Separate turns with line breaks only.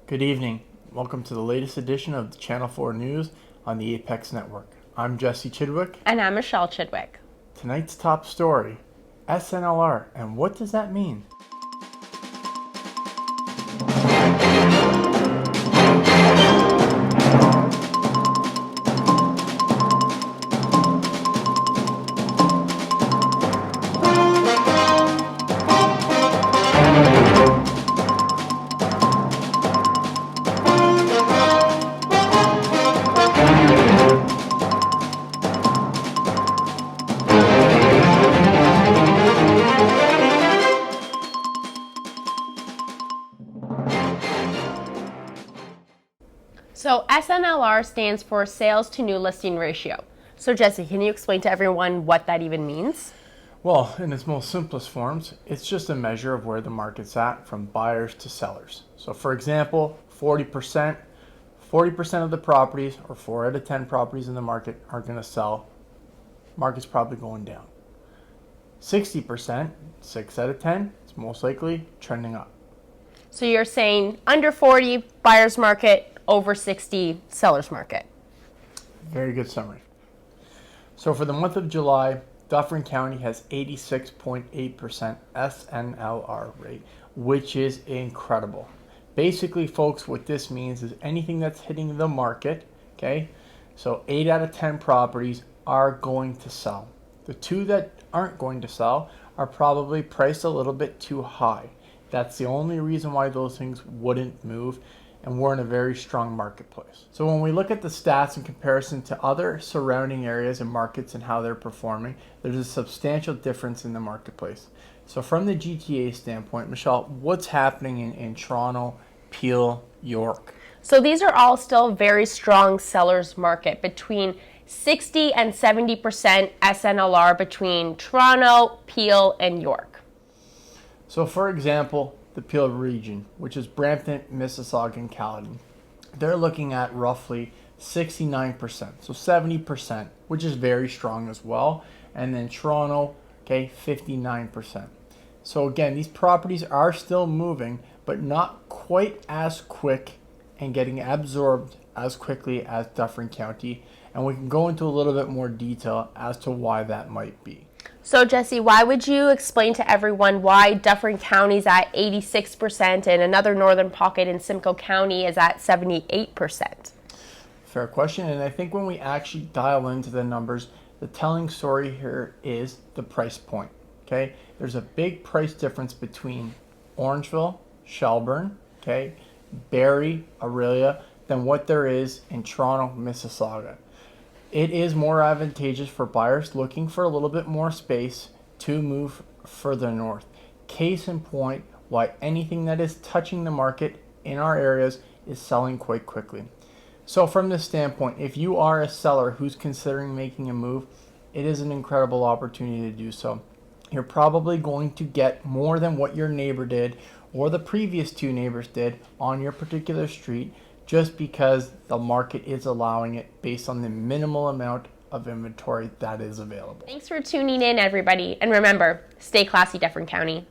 Good evening. Welcome to the latest edition of the Channel 4 News on the Apex Network. I'm Jesse Chidwick.
And I'm Michelle Chidwick.
Tonight's top story, SNLR, and what does that mean?
So SNLR stands for Sales to New Listing Ratio. So Jesse, can you explain to everyone what that even means?
Well, in its most simplest forms, it's just a measure of where the market's at from buyers to sellers. So for example, 40% of the properties, or 4 out of 10 properties in the market, are going to sell. Market's probably going down. 60%, 6 out of 10, it's most likely trending up.
So you're saying under 40 buyer's market, over 60 seller's market.
Very good summary. So for the month of July, Dufferin County has 86.8% SNLR rate, which is incredible. Basically, folks, what this means is anything that's hitting the market, okay, so 8 out of 10 properties are going to sell. The 2 that aren't going to sell are probably priced a little bit too high. That's the only reason why those things wouldn't move, and we're in a very strong marketplace. So when we look at the stats in comparison to other surrounding areas and markets and how they're performing, there's a substantial difference in the marketplace. So from the GTA standpoint, Michelle, what's happening in Toronto, Peel, York?
So these are all still very strong sellers market, between 60 and 70% SNLR between Toronto, Peel, and York.
So for example, the Peel region, which is Brampton, Mississauga, and Caledon, they're looking at roughly 69%, so 70%, which is very strong as well. And then Toronto, okay, 59%. So again, these properties are still moving, but not quite as quick and getting absorbed as quickly as Dufferin County. And we can go into a little bit more detail as to why that might be.
So Jesse, why would you explain to everyone why Dufferin County is at 86% and another northern pocket in Simcoe County is at 78%?
Fair question, and I think when we actually dial into the numbers, the telling story here is the price point, okay? There's a big price difference between Orangeville, Shelburne, okay, Barrie, Aurelia, than what there is in Toronto, Mississauga. It is more advantageous for buyers looking for a little bit more space to move further north. Case in point, why anything that is touching the market in our areas is selling quite quickly. So from this standpoint, if you are a seller who's considering making a move, it is an incredible opportunity to do so. You're probably going to get more than what your neighbor did or the previous 2 neighbors did on your particular street, just because the market is allowing it based on the minimal amount of inventory that is available.
Thanks for tuning in, everybody. And remember, stay classy, Dufferin County.